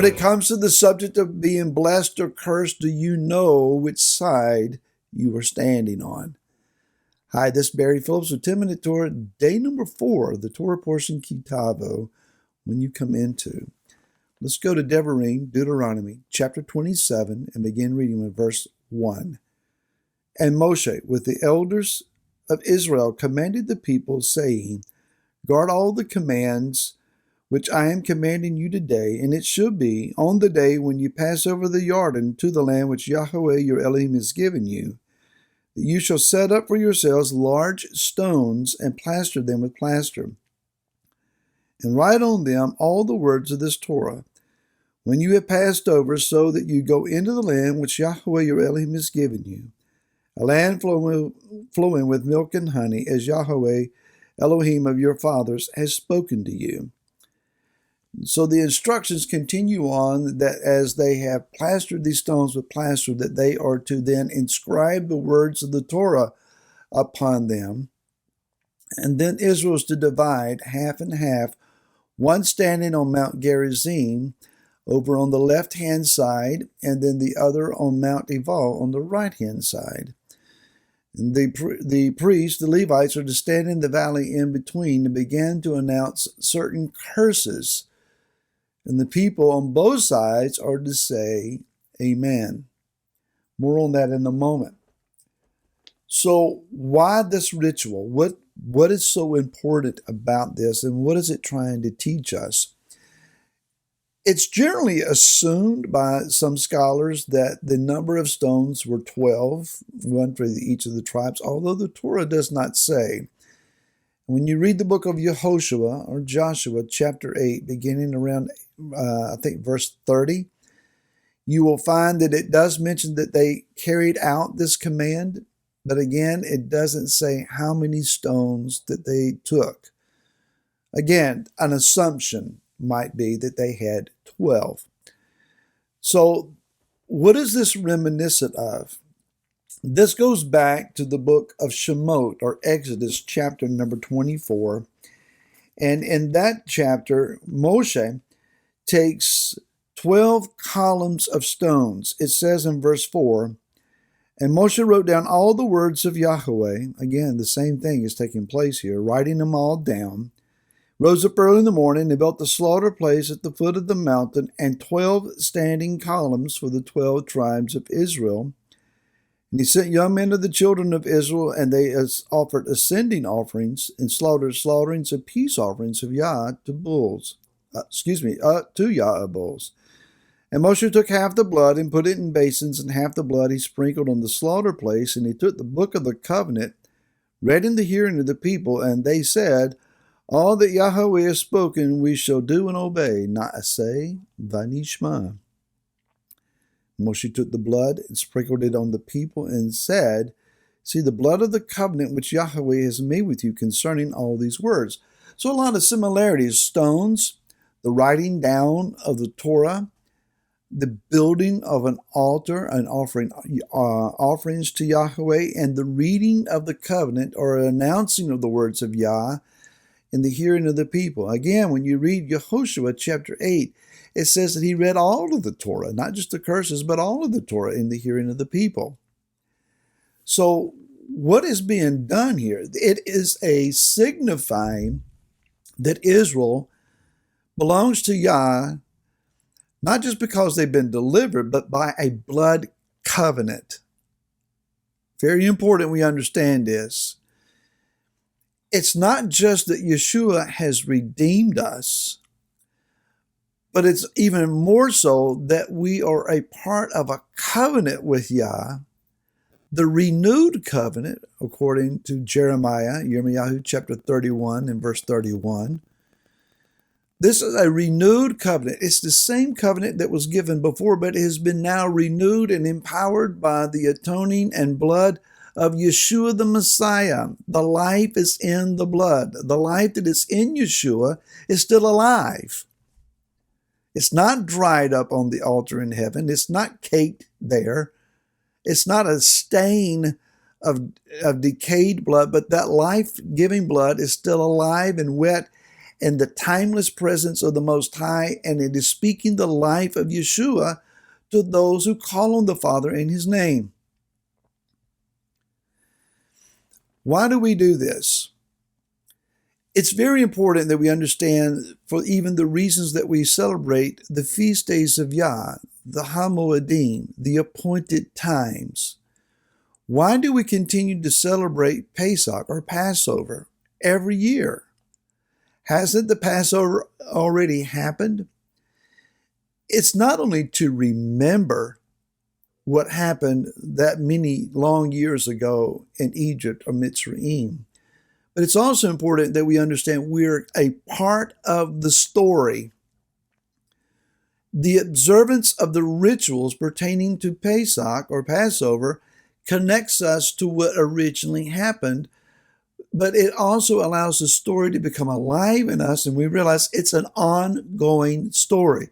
it comes to the subject of being blessed or cursed, do you know which side you are standing on? Hi, this is Barry Phillips with 10 Minute Torah, day number 4, the Torah portion Tavo, when you come into. Let's go to Devarim, Deuteronomy, chapter 27, and begin reading with verse 1. And Moshe, with the elders of Israel, commanded the people, saying, Guard all the commands which I am commanding you today, and it should be on the day when you pass over the Jordan to the land which Yahweh your Elohim has given you, that you shall set up for yourselves large stones and plaster them with plaster, and write on them all the words of this Torah, when you have passed over, so that you go into the land which Yahweh your Elohim has given you, a land flowing with milk and honey, as Yahweh Elohim of your fathers has spoken to you. So the instructions continue on that as they have plastered these stones with plaster, that they are to then inscribe the words of the Torah upon them. And then Israel is to divide half and half, one standing on Mount Gerizim over on the left-hand side, and then the other on Mount Ebal on the right-hand side. And the priests, the Levites, are to stand in the valley in between and begin to announce certain curses. And the people on both sides are to say, Amen. More on that in a moment. So why this ritual? What is so important about this, and what is it trying to teach us? It's generally assumed by some scholars that the number of stones were 12, one for each of the tribes, although the Torah does not say. When you read the book of Yehoshua or Joshua, chapter 8, beginning around, verse 30, you will find that it does mention that they carried out this command, but again, it doesn't say how many stones that they took. Again, an assumption might be that they had 12. So, what is this reminiscent of? This goes back to the book of Shemot, or Exodus, chapter number 24. And in that chapter, Moshe takes 12 columns of stones. It says in verse 4, and Moshe wrote down all the words of Yahweh. Again, the same thing is taking place here, writing them all down. Rose up early in the morning and built the slaughter place at the foot of the mountain and 12 standing columns for the 12 tribes of Israel. And he sent young men of the children of Israel, and they offered ascending offerings and slaughterings of peace offerings of Yah to bulls. To Yah bulls. And Moshe took half the blood and put it in basins, and half the blood he sprinkled on the slaughter place. And he took the book of the covenant, read in the hearing of the people, and they said, all that Yahweh has spoken we shall do and obey, Na'aseh v'nishma. Moshe took the blood and sprinkled it on the people and said, see the blood of the covenant which Yahweh has made with you concerning all these words. So a lot of similarities. Stones, the writing down of the Torah, the building of an altar and offering offerings to Yahweh, and the reading of the covenant or announcing of the words of Yah in the hearing of the people. Again, when you read Yehoshua chapter 8, it says that he read all of the Torah, not just the curses, but all of the Torah in the hearing of the people. So what is being done here? It is a signifying that Israel belongs to Yah, not just because they've been delivered, but by a blood covenant. Very important we understand this. It's not just that Yeshua has redeemed us, but it's even more so that we are a part of a covenant with Yah, the renewed covenant, according to Jeremiah chapter 31 and verse 31. This is a renewed covenant. It's the same covenant that was given before, but it has been now renewed and empowered by the atoning and blood of Yeshua the Messiah. The life is in the blood. The life that is in Yeshua is still alive. It's not dried up on the altar in heaven. It's not caked there. It's not a stain of decayed blood, but that life-giving blood is still alive and wet in the timeless presence of the Most High, and it is speaking the life of Yeshua to those who call on the Father in His name. Why do we do this? It's very important that we understand, for even the reasons that we celebrate the feast days of Yah, the HaMoedim, the appointed times. Why do we continue to celebrate Pesach or Passover every year? Hasn't the Passover already happened? It's not only to remember what happened that many long years ago in Egypt or Mitzrayim, but it's also important that we understand we're a part of the story. The observance of the rituals pertaining to Pesach or Passover connects us to what originally happened, but it also allows the story to become alive in us, and we realize it's an ongoing story.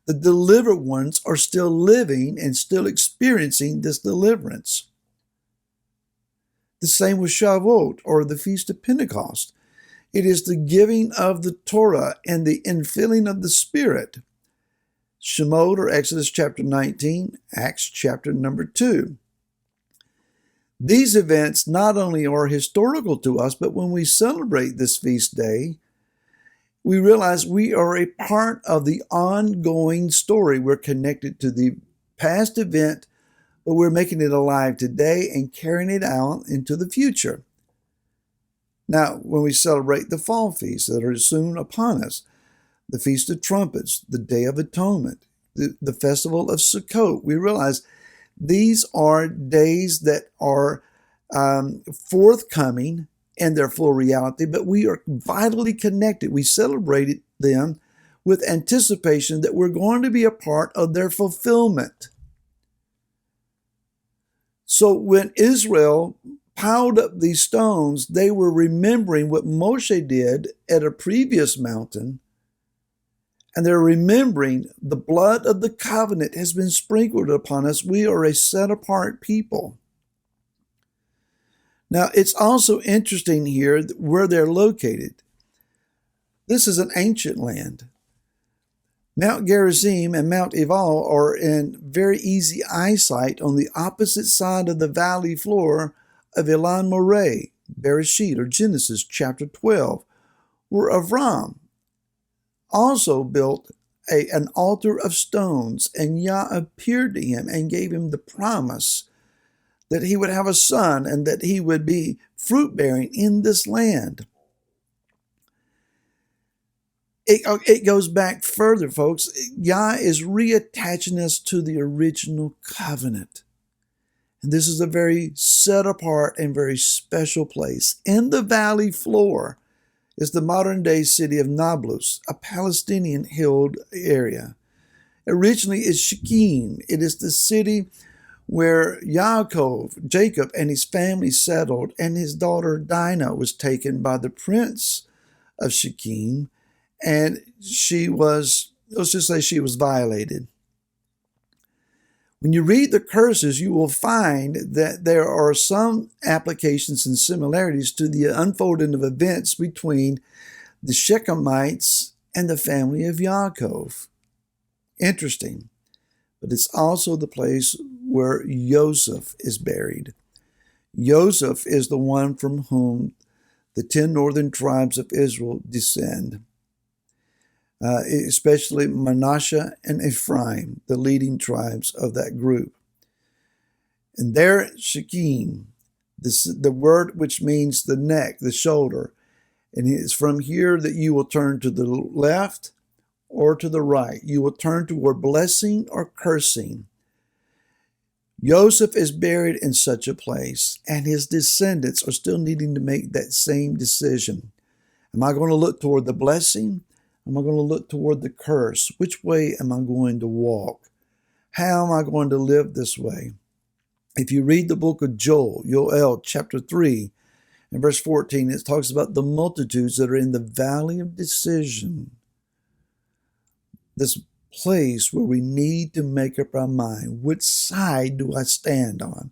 The delivered ones are still living and still experiencing this deliverance. The same with Shavuot, or the Feast of Pentecost. It is the giving of the Torah and the infilling of the Spirit. Shemot, or Exodus chapter 19, Acts chapter number 2. These events not only are historical to us, but when we celebrate this feast day, we realize we are a part of the ongoing story. We're connected to the past event, but we're making it alive today and carrying it out into the future. Now, when we celebrate the fall feasts that are soon upon us, the Feast of Trumpets, the Day of Atonement, the Festival of Sukkot, we realize these are days that are forthcoming and their full reality, but we are vitally connected. We celebrated them with anticipation that we're going to be a part of their fulfillment. So when Israel piled up these stones, they were remembering what Moshe did at a previous mountain, and they're remembering the blood of the covenant has been sprinkled upon us. We are a set-apart people. Now, it's also interesting here where they're located. This is an ancient land. Mount Gerizim and Mount Ebal are in very easy eyesight on the opposite side of the valley floor of Elan Moreh, Bereshit, or Genesis chapter 12, where Avram also built an altar of stones, and Yah appeared to him and gave him the promise that he would have a son and that he would be fruit-bearing in this land. It goes back further, folks. Yah is reattaching us to the original covenant. And this is a very set apart and very special place. In the valley floor is the modern-day city of Nablus, a Palestinian-held area. Originally, it's Shechem. It is the city where Jacob and his family settled, and his daughter Dinah was taken by the prince of Shechem, and she was, let's just say she was violated. When you read the curses, you will find that there are some applications and similarities to the unfolding of events between the Shechemites and the family of Yaakov. Interesting. But it's also the place where Joseph is buried. Joseph is the one from whom the 10 northern tribes of Israel descend, especially Manasseh and Ephraim, the leading tribes of that group. And there at Shechem, the word which means the neck, the shoulder, and it's from here that you will turn to the left or to the right. You will turn toward blessing or cursing. Joseph is buried in such a place, and his descendants are still needing to make that same decision. Am I going to look toward the blessing? Am I going to look toward the curse? Which way am I going to walk? How am I going to live this way? If you read the book of Joel chapter 3 and verse 14, it talks about the multitudes that are in the valley of decision. This place where we need to make up our mind. Which side do I stand on?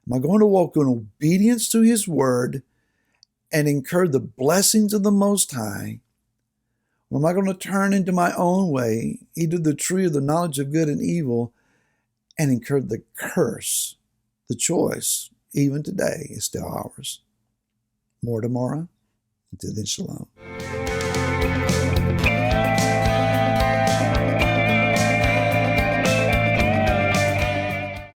Am I going to walk in obedience to His word and incur the blessings of the Most High? I'm not going to turn into my own way, eat of the tree of the knowledge of good and evil, and incur the curse. The choice, even today, is still ours. More tomorrow. Until then, shalom.